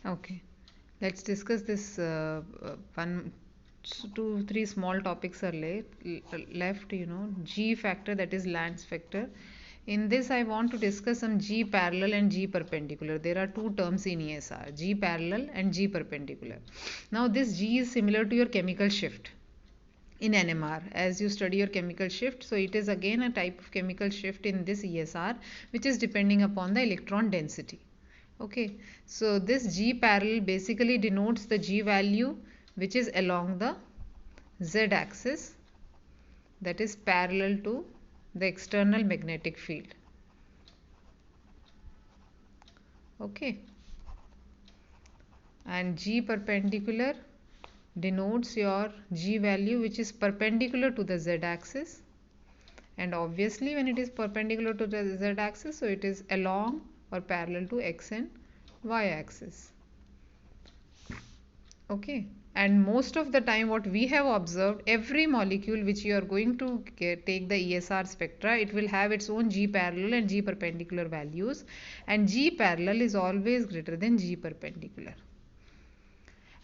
Okay, let's discuss this one, two, three small topics are left. G factor, that is Land's factor. In this, I want to discuss some G parallel and G perpendicular. There are two terms in ESR, G parallel and G perpendicular. Now, this G is similar to your chemical shift in NMR as you study your chemical shift. So, it is again a type of chemical shift in this ESR, which is depending upon the electron density. Okay, so this G parallel basically denotes the G value which is along the Z axis, that is parallel to the external magnetic field. Okay, and G perpendicular denotes your G value which is perpendicular to the Z axis, and obviously when it is perpendicular to the Z axis, so it is along or parallel to X and Y axis. Okay, and most of the time what we have observed, every molecule which you are going to take the ESR spectra, it will have its own G parallel and G perpendicular values, and G parallel is always greater than G perpendicular.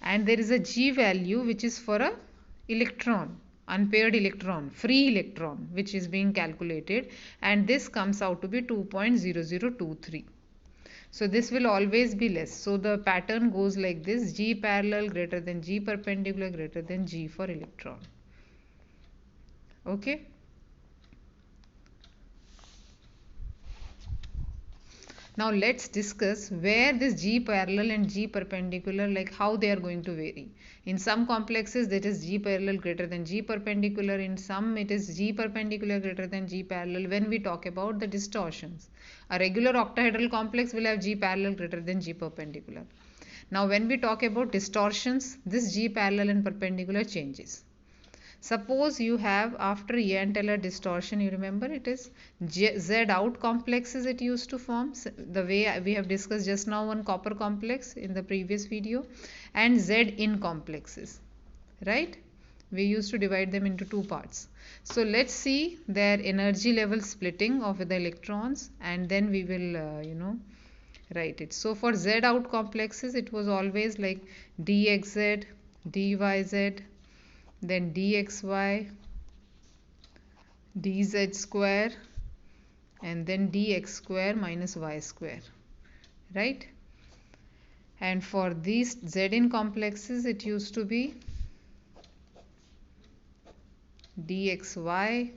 And there is a G value which is for a electron, unpaired electron, free electron, which is being calculated, and this comes out to be 2.0023. So this will always be less. So the pattern goes like this: G parallel greater than G perpendicular greater than G for electron. Okay. Now let's discuss where this G parallel and G perpendicular, like how they are going to vary. In some complexes that is G parallel greater than G perpendicular, in some it is G perpendicular greater than G parallel when we talk about the distortions. A regular octahedral complex will have G parallel greater than G perpendicular. Now when we talk about distortions, this G parallel and perpendicular changes. Suppose you have, after Jahn-Teller distortion, you remember it is Z out complexes it used to form, the way we have discussed just now on copper complex in the previous video, and Z in complexes, right? We used to divide them into two parts. So let's see their energy level splitting of the electrons, and then we will write it. So for Z out complexes, it was always like dxz, dyz, then dxy, dz square, and then dx square minus y square, right? And for these Z in complexes, it used to be dxy,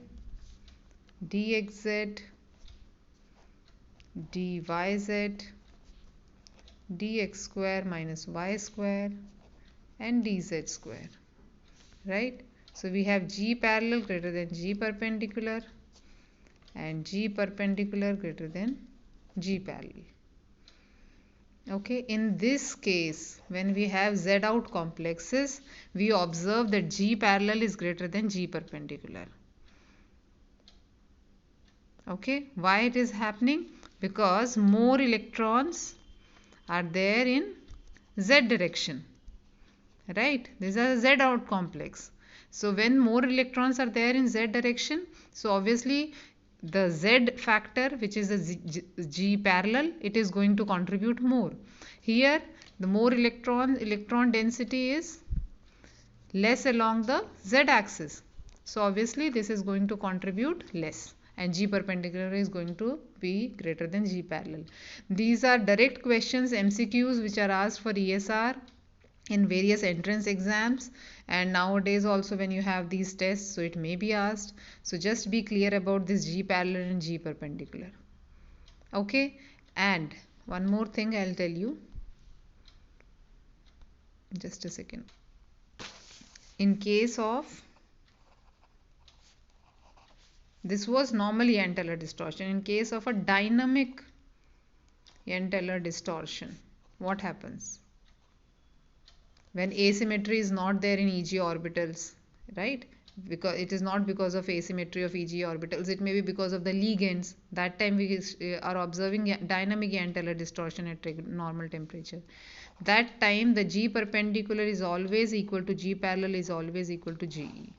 dxz, dyz, dx square minus y square, and dz square, right? So we have G parallel greater than G perpendicular and G perpendicular greater than G parallel. Okay, in this case, when we have Z out complexes, we observe that G parallel is greater than G perpendicular. Okay, why it is happening? Because more electrons are there in Z direction, right? These are Z out complex. So when more electrons are there in Z direction, so obviously the Z factor, which is the G parallel, it is going to contribute more. Here the more electron density is less along the Z axis. So obviously this is going to contribute less, and G perpendicular is going to be greater than G parallel. These are direct questions, MCQs, which are asked for ESR in various entrance exams, and nowadays also when you have these tests, so it may be asked. So just be clear about this G parallel and G perpendicular. Okay, and one more thing I'll tell you, just a second. In case of, this was normal Jahn-Teller distortion. In case of a dynamic Jahn-Teller distortion, what happens? When asymmetry is not there in EG orbitals, right? Because it is not because of asymmetry of EG orbitals, it may be because of the ligands. That time we are observing dynamic Jahn-Teller distortion at normal temperature. That time the G perpendicular is always equal to G parallel is always equal to GE.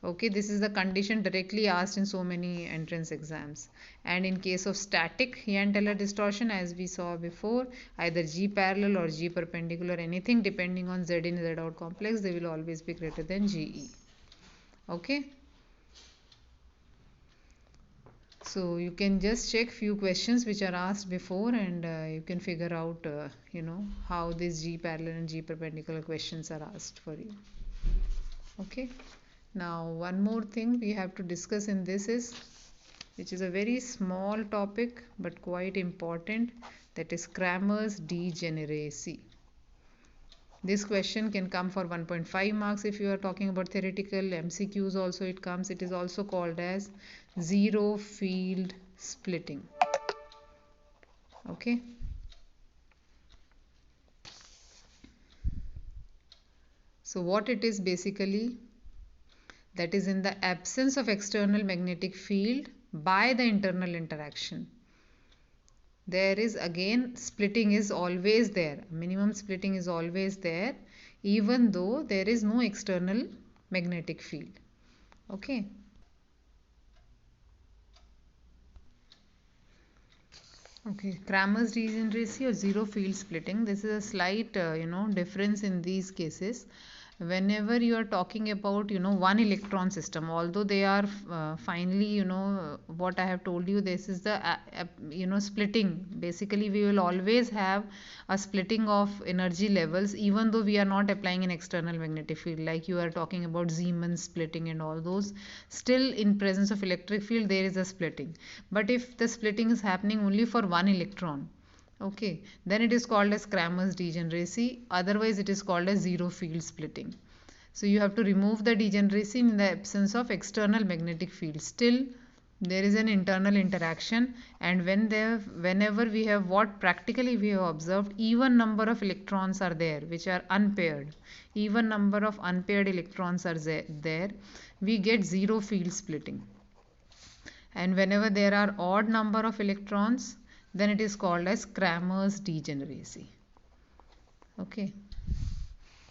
Okay, this is the condition directly asked in so many entrance exams. And in case of static Jahn-Teller distortion, as we saw before, either G parallel or G perpendicular, anything depending on Z in Z out complex, they will always be greater than GE. Okay. So you can just check few questions which are asked before, and you can figure out how these G parallel and G perpendicular questions are asked for you. Okay. Now one more thing we have to discuss in this is, which is a very small topic but quite important, that is Cramer's degeneracy. This question can come for 1.5 marks if you are talking about theoretical. MCQs also it comes. It is also called as zero field splitting. Okay. So what it is basically, that is in the absence of external magnetic field by the internal interaction, there is again splitting is always there. Minimum splitting is always there even though there is no external magnetic field. Okay. Okay, Cramer's degeneracy or zero field splitting. This is a slight, difference in these cases. Whenever you are talking about, one electron system, although they are finally, what I have told you, this is the, splitting. Basically, we will always have a splitting of energy levels, even though we are not applying an external magnetic field. Like you are talking about Siemens splitting and all those. Still, in presence of electric field, there is a splitting. But if the splitting is happening only for one electron, okay, then it is called as Cramer's degeneracy. Otherwise it is called as zero field splitting. So you have to remove the degeneracy in the absence of external magnetic field. Still there is an internal interaction, and whenever we have, what practically we have observed, even number of electrons are there which are unpaired, even number of unpaired electrons are there, we get zero field splitting. And whenever there are odd number of electrons, then it is called as Cramer's degeneracy. Okay,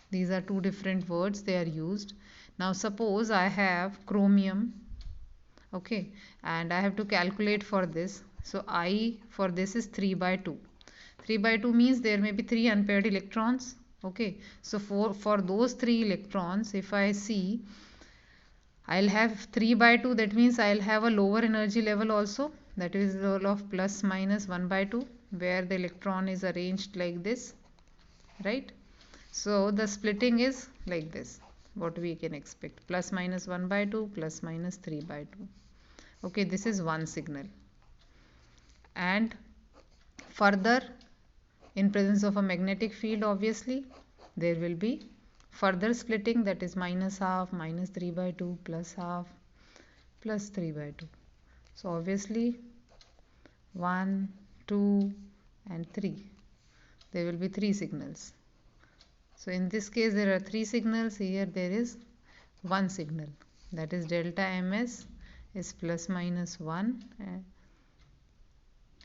these are two different words, they are used. Now suppose I have chromium, okay, and I have to calculate for this. So I for this is 3 by 2. 3 by 2 means there may be 3 unpaired electrons. Okay, so for those 3 electrons, if I see, I'll have 3 by 2, that means I'll have a lower energy level also, that is the level of plus minus 1 by 2, where the electron is arranged like this, right? So the splitting is like this, what we can expect, plus minus 1 by 2, plus minus 3 by 2. Okay, this is one signal. And further, in presence of a magnetic field, obviously there will be further splitting, that is minus half, minus 3 by 2, plus half, plus 3 by 2. So obviously 1, 2 and 3, there will be 3 signals. So in this case there are 3 signals, here there is one signal, that is delta ms is plus minus 1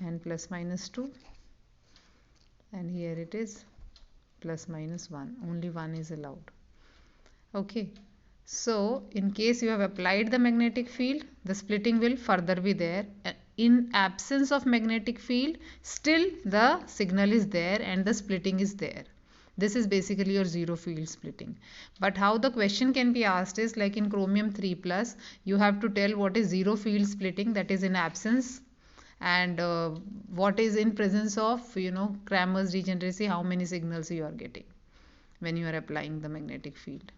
and plus minus 2, and here it is plus minus 1, only one is allowed. Okay, so in case you have applied the magnetic field, the splitting will further be there. In absence of magnetic field, still the signal is there and the splitting is there. This is basically your zero field splitting. But how the question can be asked is, like in chromium 3 plus, you have to tell what is zero field splitting, that is in absence, and what is in presence of Cramer's degeneracy, how many signals you are getting when you are applying the magnetic field.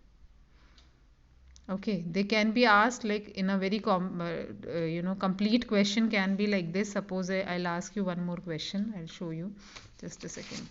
Okay, they can be asked like in a very complete question can be like this. Suppose I'll ask you one more question, I'll show you, just a second.